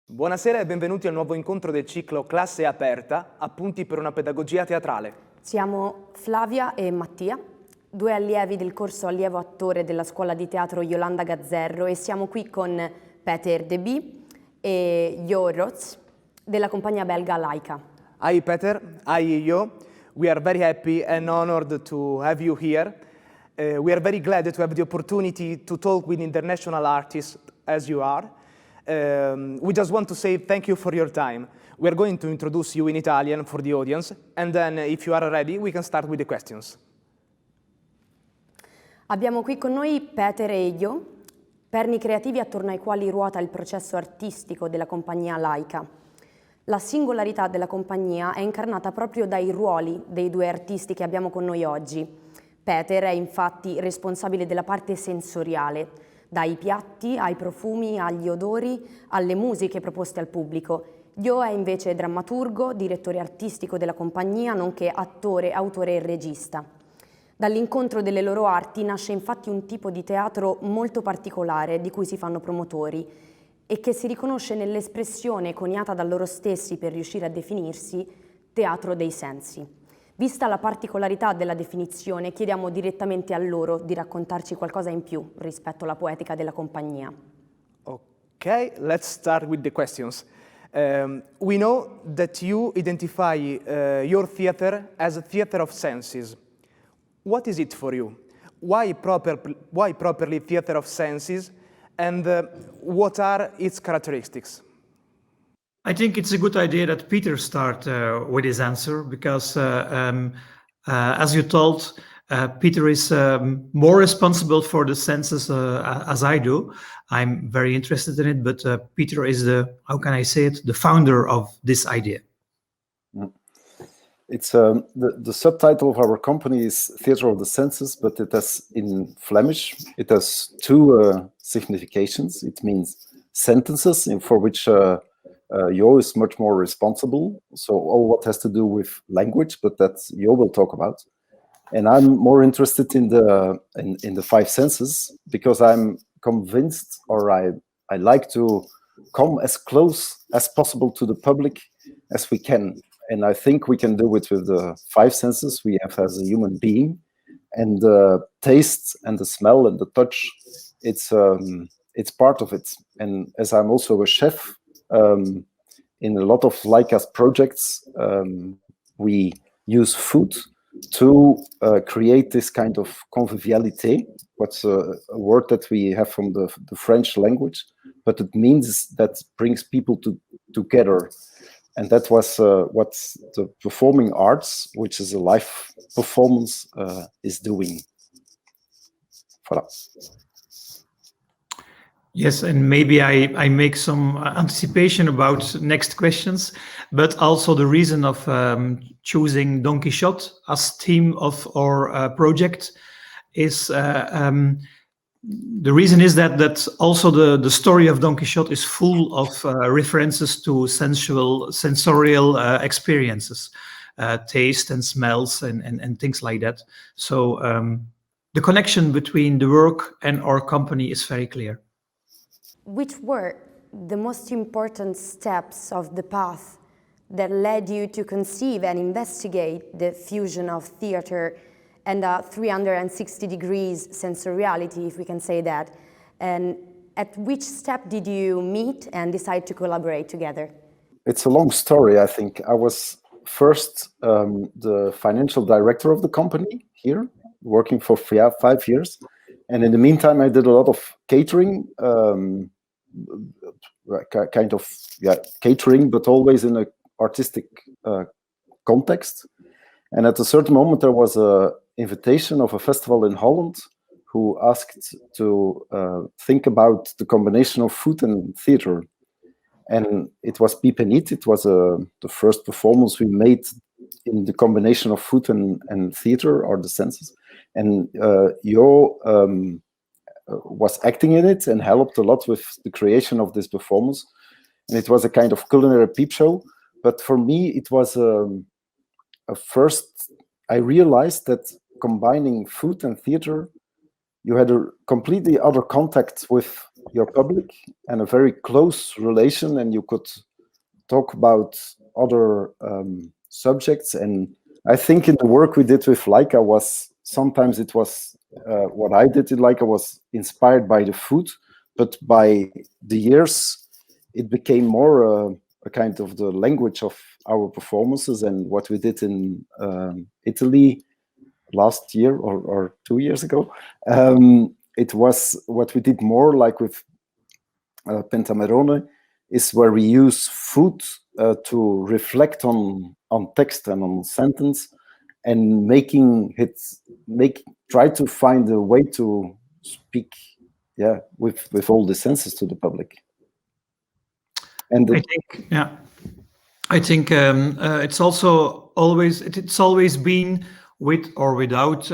Buonasera e benvenuti al nuovo incontro del ciclo Classe Aperta, Appunti per una pedagogia teatrale. Siamo Flavia e Mattia, due allievi del corso allievo attore della Scuola di Teatro Iolanda Gazzerro, e siamo qui con Peter De Bie e Jo Roets della compagnia belga Laika. Hi Peter, hi Jo. We are very happy and honored to have you here. We are very glad to have the opportunity to talk with international artists as you are. We just want to say thank you for your time. We are going to introduce you in Italian for the audience, and then if you are ready, we can start with the questions. Abbiamo qui con noi Peter e Jo, perni creativi attorno ai quali ruota il processo artistico della compagnia Laika. La singolarità della compagnia è incarnata proprio dai ruoli dei due artisti che abbiamo con noi oggi. Peter è infatti responsabile della parte sensoriale, dai piatti ai profumi, agli odori, alle musiche proposte al pubblico. Jo è invece drammaturgo, direttore artistico della compagnia, nonché attore, autore e regista. Dall'incontro delle loro arti nasce infatti un tipo di teatro molto particolare di cui si fanno promotori e che si riconosce nell'espressione coniata da loro stessi per riuscire a definirsi teatro dei sensi. Vista la particolarità della definizione, chiediamo direttamente a loro di raccontarci qualcosa in più rispetto alla poetica della compagnia. Okay, let's start with the questions. We know that you identify your theater as a theater of senses. What is it for you? Why properly theater of senses, and what are its characteristics? I think it's a good idea that Peter start with his answer because, as you told, Peter is more responsible for the senses as I do. I'm very interested in it, but Peter is how can I say it, the founder of this idea. It's the subtitle of our company is Theatre of the Senses, but it has in Flemish, it has two significations. It means sentences for which Jo is much more responsible, so all what has to do with language, but that Jo will talk about. And I'm more interested in the five senses because I'm convinced, or I like to come as close as possible to the public as we can. And I think we can do it with the five senses we have as a human being, and the taste and the smell and the touch. It's part of it. And as I'm also a chef, in a lot of Laika's projects, we use food to create this kind of convivialité. What's a word that we have from the French language, but it means that brings people together. And that was what the performing arts, which is a live performance, is doing. Voilà. Yes, and maybe I make some anticipation about next questions, but also the reason of choosing Don Quixote as theme of our project is the reason is that also the story of Don Quixote is full of references to sensorial experiences, taste and smells and things like that. So the connection between the work and our company is very clear. Which were the most important steps of the path that led you to conceive and investigate the fusion of theater and 360 degrees sensoriality, if we can say that? And at which step did you meet and decide to collaborate together? It's a long story, I think. I was first the financial director of the company here, working for 5 years. And in the meantime, I did a lot of catering, catering, but always in an artistic context. And at a certain moment, there was an invitation of a festival in Holland who asked to think about the combination of food and theater. And it was Piep en Eat. It was the first performance we made in the combination of food and theater, or the senses. And Jo was acting in it and helped a lot with the creation of this performance. And it was a kind of culinary peep show. But for me, it was a first, I realized that combining food and theater, you had a completely other contact with your public and a very close relation, and you could talk about other subjects. And I think in the work we did with Laika was sometimes it was what I did in Laika was inspired by the food, but by the years it became more a kind of the language of our performances. And what we did in Italy last year or 2 years ago, it was what we did more like with Pentamerone, is where we use food to reflect on text and on sentence, and try to find a way to speak, with all the senses to the public. And I think it's also always been with or without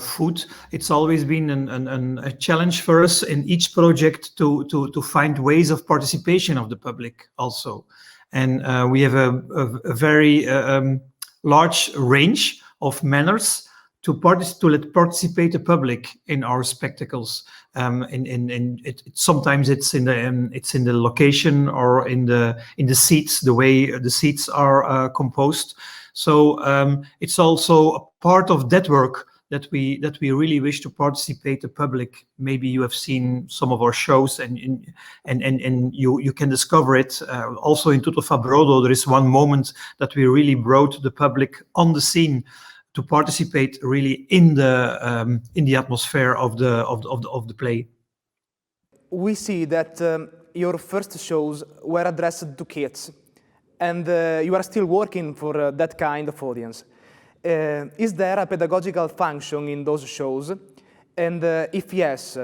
food. It's always been a challenge for us in each project to find ways of participation of the public also. And we have a very large range of manners to let participate the public in our spectacles. Sometimes it's in the location or in the seats, the way the seats are composed. So it's also a part of that work that we really wish to participate the public. Maybe you have seen some of our shows, and you can discover it also in Tutto fa brodo. There is one moment that we really brought the public on the scene to participate really in the atmosphere of the play. We see that your first shows were addressed to kids, and you are still working for that kind of audience. Is there a pedagogical function in those shows? And if yes,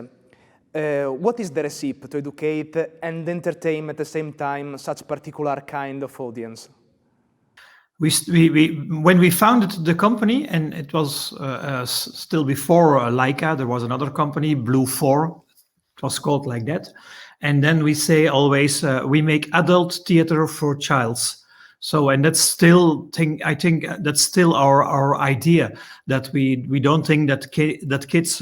what is the recipe to educate and entertain at the same time such particular kind of audience? When we founded the company, and it was still before Laika, there was another company, Blue 4, it was called like that. And then we say always, we make adult theater for childs. So, and that's still, I think that's still our idea, that we don't think that kids,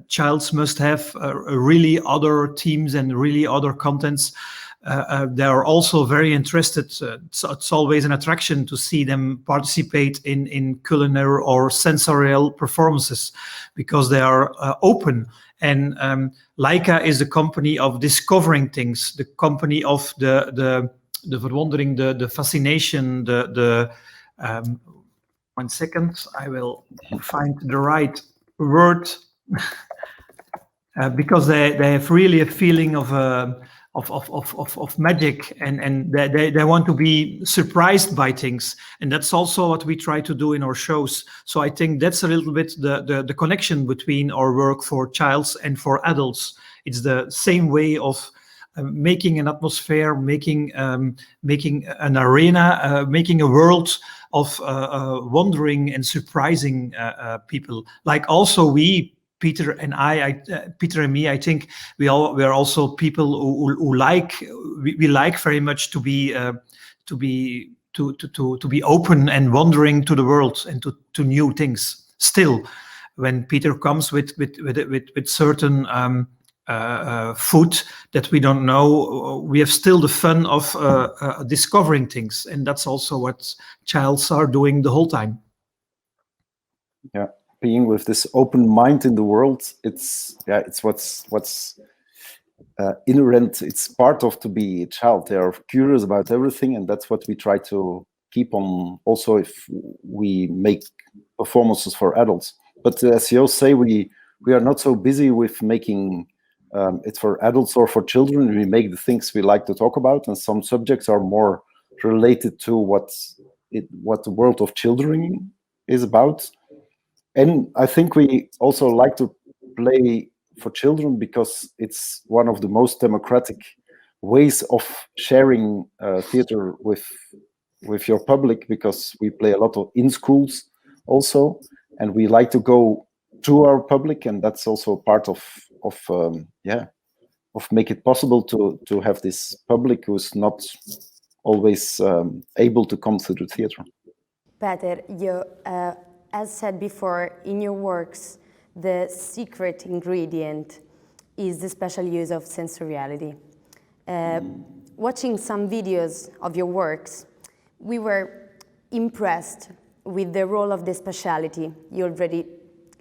childs must have really other themes and really other contents. They are also very interested. So it's always an attraction to see them participate in culinary or sensorial performances, because they are open. And Laika is the company of discovering things, the company of the verwondering, the fascination, the 1 second, I will find the right word, because they have really a feeling of magic, and they want to be surprised by things, and that's also what we try to do in our shows. So I think that's a little bit the connection between our work for childs and for adults. It's the same way of making an atmosphere, making an arena, making a world of wondering and surprising people. Like also Peter and me, I think we are also people who like, we like very much to be open and wandering to the world and to new things. Still, when Peter comes with certain food that we don't know, we have still the fun of discovering things, and that's also what childs are doing the whole time. Yeah, being with this open mind in the world, it's what's inherent. It's part of to be a child. They are curious about everything, and that's what we try to keep on. Also, if we make performances for adults, but as you say, we are not so busy with making. It's for adults or for children. We make the things we like to talk about, and some subjects are more related to what the world of children is about. And I think we also like to play for children because it's one of the most democratic ways of sharing theater with your public, because we play a lot in schools also, and we like to go to our public, and that's also part of make it possible to have this public who's not always able to come to the theater. Peter, you, as said before, in your works, the secret ingredient is the special use of sensoriality. Watching some videos of your works, we were impressed with the role of the speciality. You already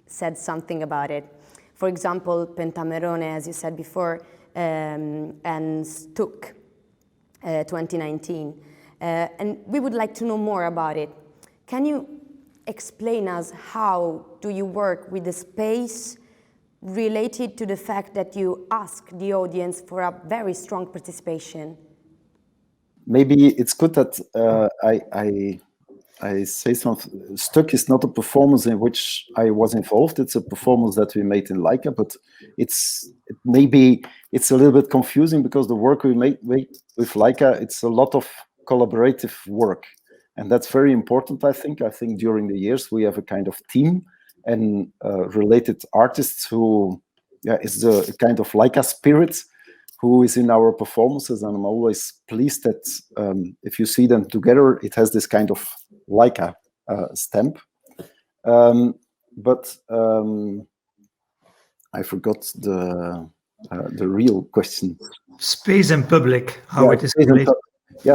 said something about it. For example, Pentamerone, as you said before, and Stuck, 2019. And we would like to know more about it. Can you explain us how do you work with the space related to the fact that you ask the audience for a very strong participation? Maybe it's good that I say something. Stuck is not a performance in which I was involved. It's a performance that we made in Laika, but maybe it's a little bit confusing because the work we make with Laika, it's a lot of collaborative work. And that's very important, I think. I think during the years we have a kind of team and related artists who is the kind of Laika spirit who is in our performances. And I'm always pleased that if you see them together, it has this kind of Laika stamp. But I forgot the real question. Space and public, how it is related.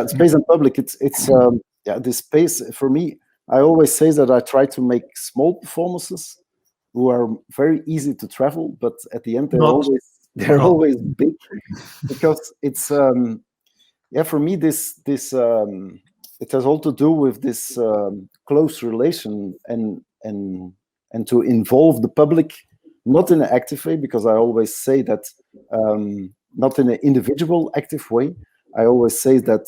Space and public. It's this space for me. I always say that I try to make small performances who are very easy to travel, but at the end they're always big, because it's for me this it has all to do with this close relation and to involve the public, not in an active way, because I always say that not in an individual active way. I always say that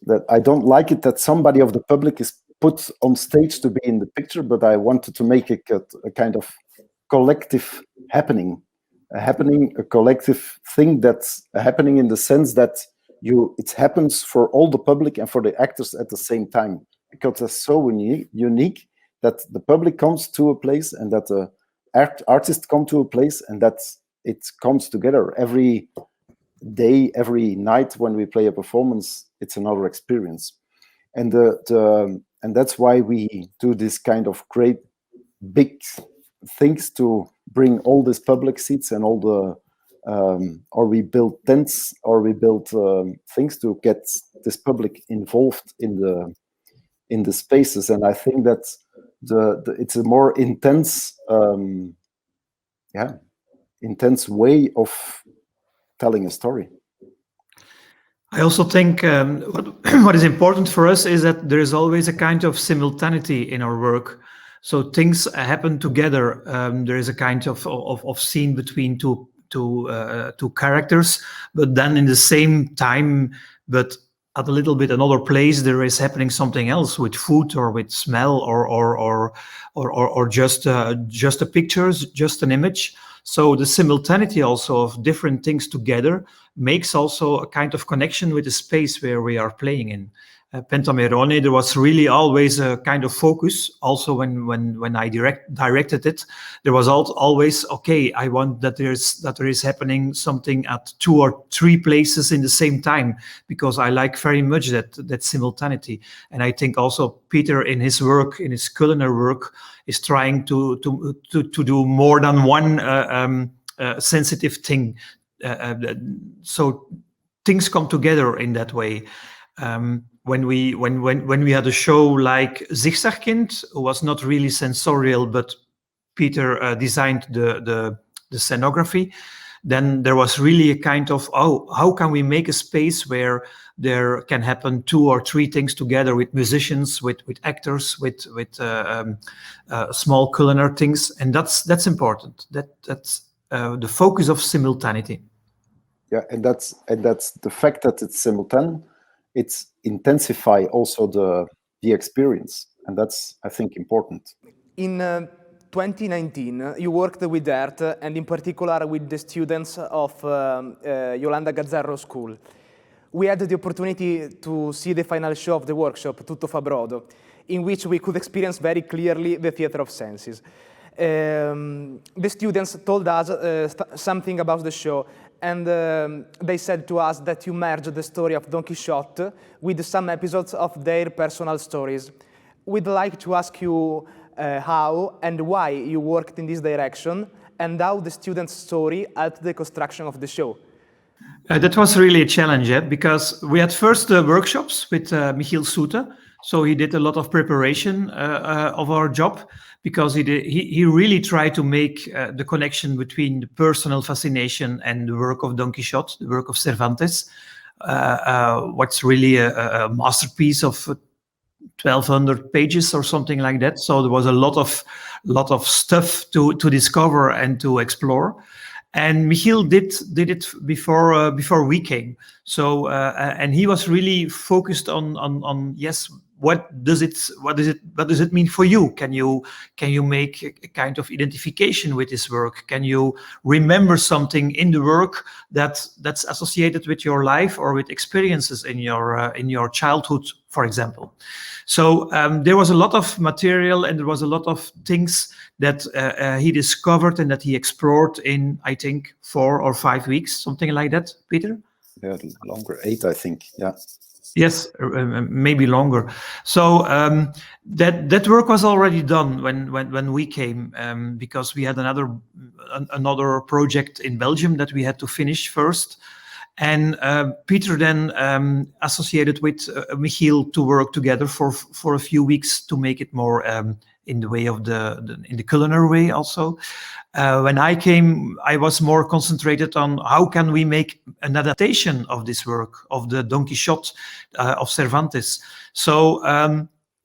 that I don't like it that somebody of the public is put on stage to be in the picture, but I wanted to make it a kind of collective happening, a collective thing that's happening in the sense that it happens for all the public and for the actors at the same time, because it's so unique that the public comes to a place and that the artists come to a place and that it comes together every day, every night when we play a performance. It's another experience, and and that's why we do this kind of great big things to bring all these public seats and all the or we build tents or we build things to get this public involved in the spaces. And I think that it's a more intense intense way of telling a story. I also think what is important for us is that there is always a kind of simultaneity in our work. So things happen together. There is a kind of scene between two characters, but then in the same time, but at a little bit another place, there is happening something else with food or with smell or just a pictures, just an image. So the simultaneity also of different things together makes also a kind of connection with the space where we are playing in. Pentamerone, there was really always a kind of focus. Also, when I directed it, there was always, okay, I want that there is happening something at 2 or 3 places in the same time, because I like very much that simultaneity. And I think also Peter in his work, in his culinary work, is trying to do more than one sensitive thing. So things come together in that way. When we had a show like Zigzagkind, it was not really sensorial, but Peter designed the scenography. Then there was really a kind of, how can we make a space where there can happen 2 or 3 things together with musicians, with actors, with small culinary things, and that's important. That's the focus of simultaneity. Yeah, and that's the fact that it's simultaneous. It's intensify also the experience, and that's, I think, important. In 2019, you worked with art, and in particular with the students of Iolanda Gazzerro School. We had the opportunity to see the final show of the workshop, Tutto fa brodo, in which we could experience very clearly the theater of senses. The students told us something about the show, and they said to us that you merged the story of Don Quixote with some episodes of their personal stories. We'd like to ask you how and why you worked in this direction, and how the student's story helped the construction of the show? That was really a challenge, because we had first workshops with Michiel Soete. So he did a lot of preparation of our job, because he really tried to make the connection between the personal fascination and the work of Don Quixote, the work of Cervantes. What's really a masterpiece of 1,200 pages or something like that. So there was a lot of stuff to discover and to explore. And Michiel did it before we came. So and he was really focused on yes, what does it mean for you? Can you make a kind of identification with this work? Can you remember something in the work that's associated with your life or with experiences in your childhood, for example? So there was a lot of material, and there was a lot of things that he discovered and that he explored in, I think, 4 or 5 weeks, something like that, Peter? Yeah, longer, 8, I think, yeah. Yes, maybe longer. So that work was already done when we came, because we had another project in Belgium that we had to finish first. And Peter then associated with Michiel to work together for a few weeks to make it more in the way of in the culinary way also. When I came, I was more concentrated on how can we make an adaptation of this work, of the Don Quixote of Cervantes. So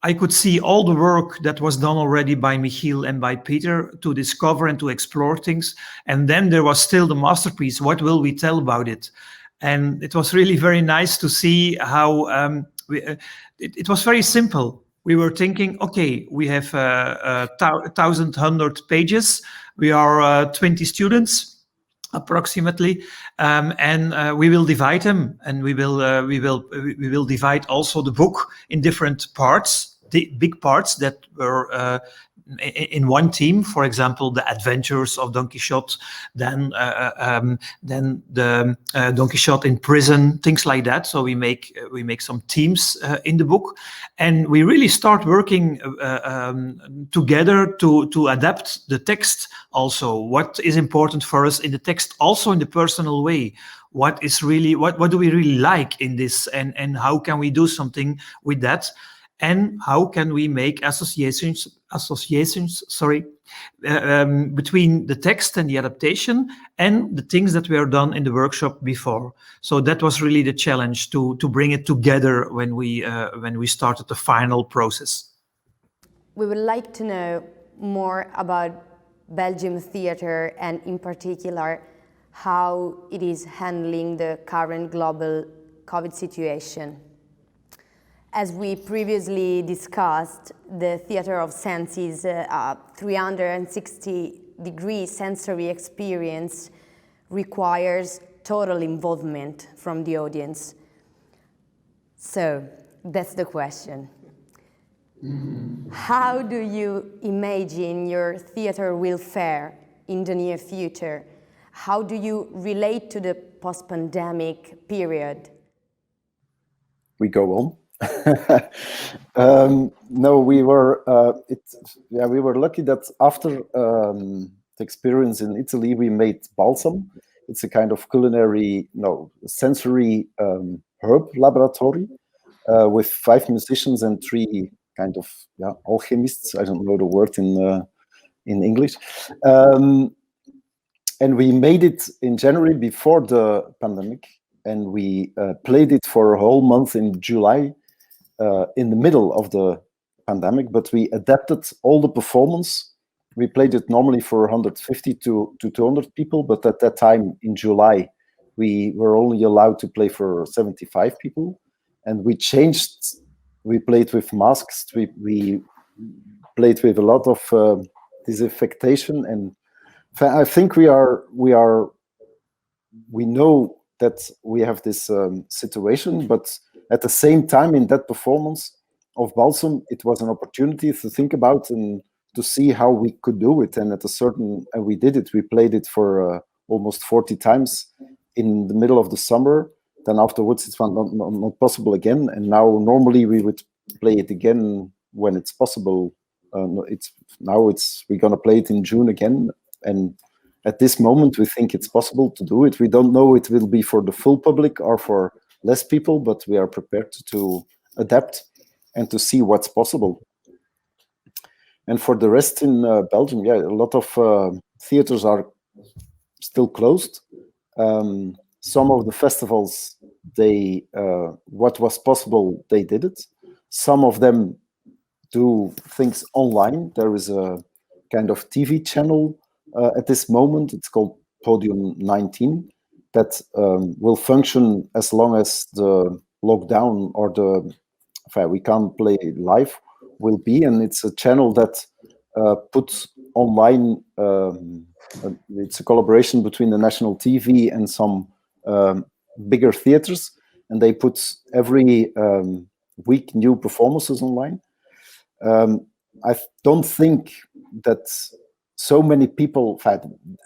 I could see all the work that was done already by Michiel and by Peter to discover and to explore things. And then there was still the masterpiece. What will we tell about it? And it was really very nice to see how it was very simple. We were thinking, okay, we have 1,100 pages. We are 20 students, approximately, and we will divide them, and we will divide also the book in different parts, the big parts that were in one team. For example, the adventures of Don Quixote, then the Don Quixote in prison, things like that. So we make some teams in the book, and we really start working together to adapt the text. Also, what is important for us in the text, also in the personal way. What do we really like in this, and how can we do something with that? And how can we make associations between the text and the adaptation and the things that were done in the workshop before? So that was really the challenge to bring it together when we started the final process. We would like to know more about Belgium theatre, and in particular how it is handling the current global COVID situation. As we previously discussed, the theater of senses, 360-degree sensory experience, requires total involvement from the audience. So that's the question. How do you imagine your theater will fare in the near future? How do you relate to the post-pandemic period? We go on. No, we were lucky that after the experience in Italy, we made Balsam. It's a kind of culinary, sensory herb laboratory with 5 musicians and 3 kind of alchemists. I don't know the word in English. And we made it in January before the pandemic, and we played it for a whole month in July. In the middle of the pandemic, but we adapted all the performance. We played it normally for 150 to 200 people, but at that time in July, we were only allowed to play for 75 people. And we changed, we played with masks, we played with a lot of disinfectation. And I think we know that we have this situation, but at the same time, in that performance of Balsam, it was an opportunity to think about and to see how we could do it. And and we did it. We played it for almost 40 times in the middle of the summer. Then afterwards, it's not possible again. And now normally we would play it again when it's possible. We're gonna play it in June again, and at this moment, we think it's possible to do it. We don't know it will be for the full public or for less people, but we are prepared to adapt and to see what's possible. And for the rest in Belgium, yeah, a lot of theaters are still closed. Some of the festivals, they what was possible, they did it. Some of them do things online. There is a kind of TV channel at this moment. It's called Podium 19 that will function as long as the lockdown or we can't play live will be. And it's a channel that puts online, it's a collaboration between the national TV and some bigger theaters. And they put every week new performances online. I don't think that so many people,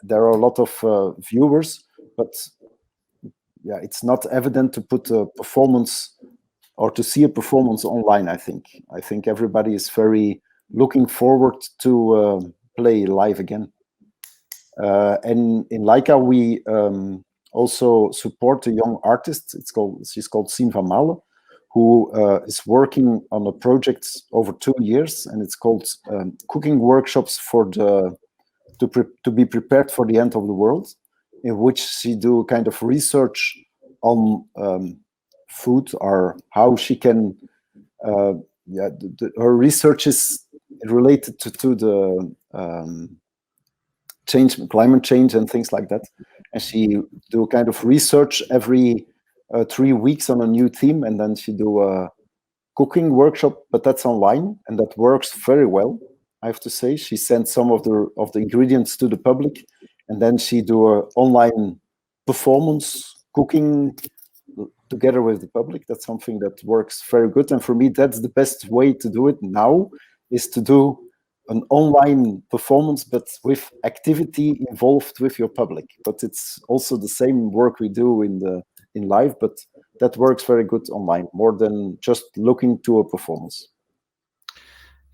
there are a lot of viewers, but yeah, it's not evident to put a performance or to see a performance online. I think everybody is very looking forward to play live again. And in Laika, we also support a young artist. She's called Sien van Malen, who is working on a project over 2 years, and it's called Cooking Workshops to be prepared for the end of the world, in which she do kind of research on food, or how she can, her research is related to the climate change and things like that. And she do kind of research every 3 weeks on a new theme, and then she do a cooking workshop, but that's online, and that works very well, I have to say. She sends some of the ingredients to the public, and then she do a online performance cooking together with the public. That's something that works very good, and for me, that's the best way to do it now, is to do an online performance, but with activity involved with your public. But it's also the same work we do in live, but that works very good online, more than just looking to a performance.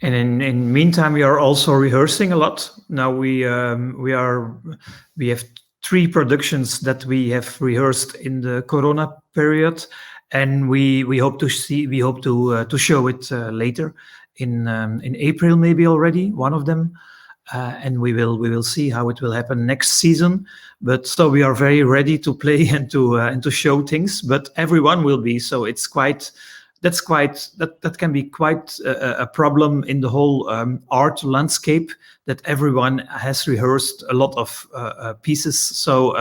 And in meantime, we are also rehearsing a lot. Now we have 3 productions that we have rehearsed in the Corona period, and we hope to show it later in April, maybe already one of them, and we will see how it will happen next season. But so we are very ready to play and to show things. But everyone will be, so it's quite. That can be quite a problem in the whole art landscape, that everyone has rehearsed a lot of pieces. So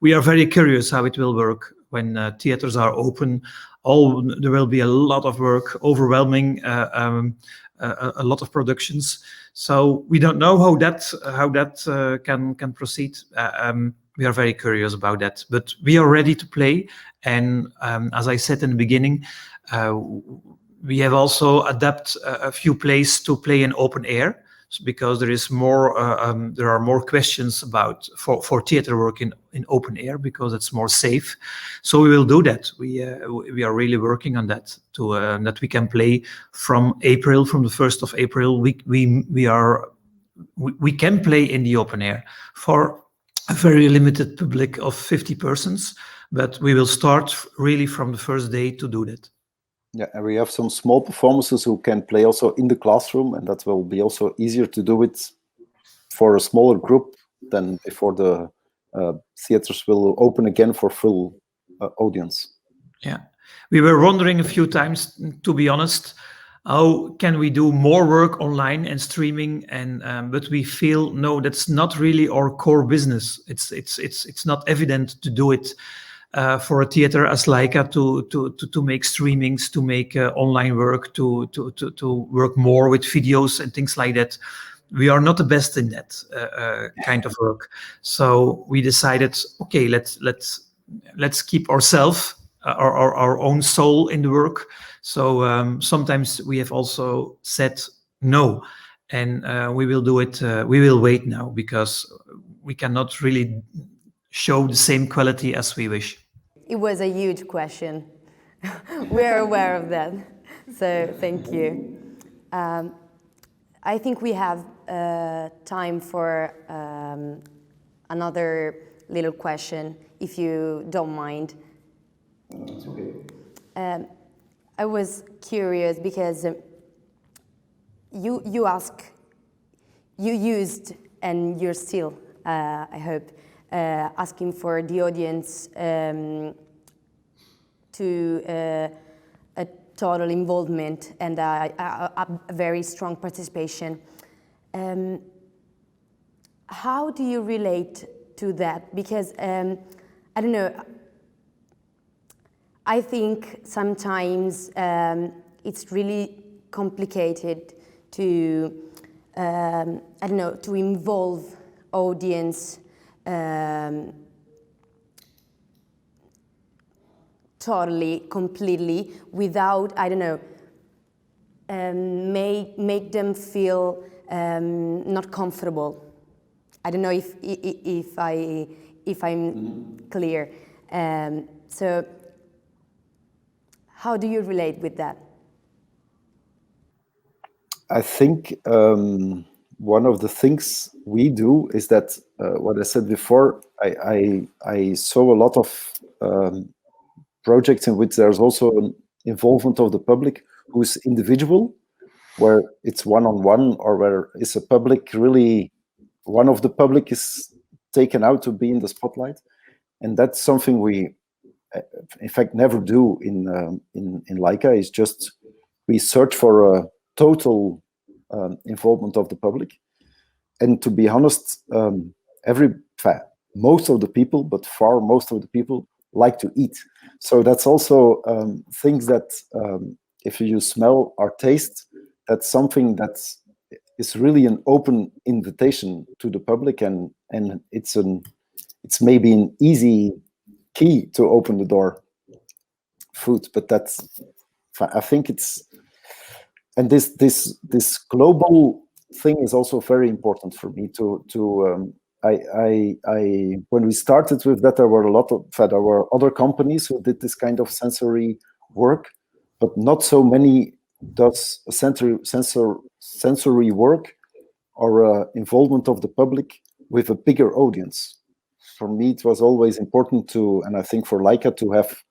we are very curious how it will work when theaters are open. There will be a lot of work, overwhelming, a lot of productions. So we don't know how that can proceed. We are very curious about that, but we are ready to play. And as I said in the beginning, we have also adapted a few plays to play in open air, because there are more questions about for theater work in open air, because it's more safe. So we will do that. We are really working on that that we can play from the 1st of April. We can play in the open air for a very limited public of 50 persons, but we will start really from the first day to do that. Yeah, and we have some small performances who can play also in the classroom, and that will be also easier to do it for a smaller group than before the theaters will open again for full audience. Yeah, we were wondering a few times, to be honest, how can we do more work online and streaming? And but we feel no, that's not really our core business. It's not evident to do it. For a theater as Laika to make streamings, to make online work, to work more with videos and things like that. We are not the best in that kind of work. So we decided, okay, let's keep ourselves, our own soul in the work. So sometimes we have also said no, and we will do it. We will wait now, because we cannot really show the same quality as we wish. It was a huge question. We're aware of that. So thank you. I think we have time for another little question, if you don't mind. It's okay. I was curious because you used, and you're still, I hope, asking for the audience to a total involvement and a very strong participation. How do you relate to that? Because, I don't know, I think sometimes it's really complicated to, I don't know, to involve audience totally, completely, without, I don't know, make them feel not comfortable. I don't know if I'm clear. So, how do you relate with that? I think one of the things we do is that what I said before. I saw a lot of projects in which there's also an involvement of the public who's individual, where it's one-on-one, or where it's a public really. One of the public is taken out to be in the spotlight, and that's something we, in fact, never do in Laika. It's just we search for a total involvement of the public, and to be honest, most of the people, but most of the people like to eat. So that's also things that if you smell or taste, that's something that's. It's really an open invitation to the public, and it's maybe an easy key to open the door. Food, but I think it's, and this global thing is also very important for me when we started with that, there were other companies who did this kind of sensory work, but not so many does a sensory work or involvement of the public with a bigger audience. For me, it was always important to, and I think for Laika, to have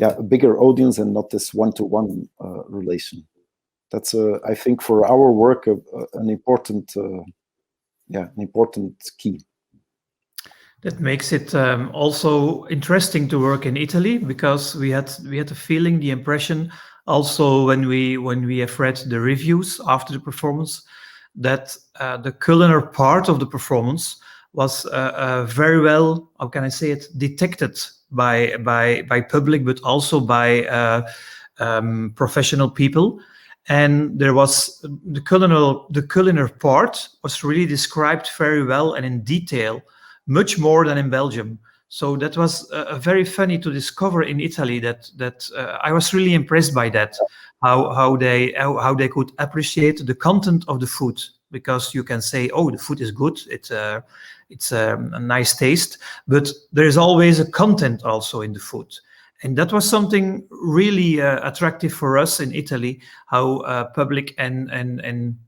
a bigger audience and not this one-to-one relation. That's I think for our work an important key. That makes it also interesting to work in Italy, because we had the feeling, the impression, also when we have read the reviews after the performance, that the culinary part of the performance was very well, how can I say it, detected by public, but also by professional people. And there was the culinary part was really described very well and in detail, much more than in Belgium. So that was very funny to discover in Italy. That I was really impressed by that, how they could appreciate the content of the food, because you can say, oh, the food is good, it's a nice taste, but there is always a content also in the food. And that was something really attractive for us in Italy, how public and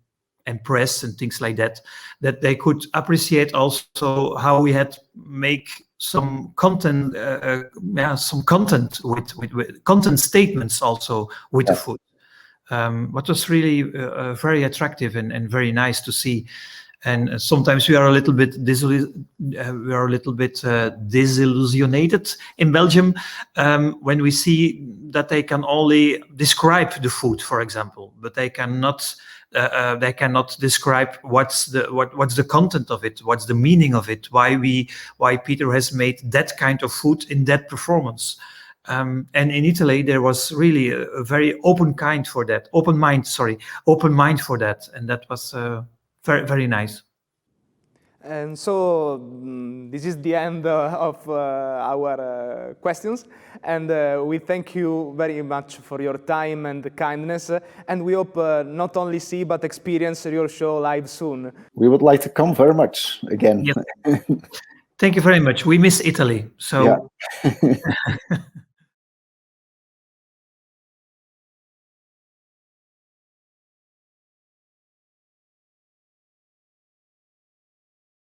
press and things like that they could appreciate also how we had make some content, with content statements also with the food. What was really very attractive and very nice to see. And sometimes we are a little bit disillusioned in Belgium when we see that they can only describe the food, for example, but they cannot describe what's the content of it, what's the meaning of it, why Peter has made that kind of food in that performance. And in Italy, there was really a very open mind for that, and that was very, very nice. And so this is the end of our questions, and we thank you very much for your time and kindness, and we hope not only see but experience your show live soon. We would like to come very much again. Yes. Thank you very much. We miss Italy. So. Yeah.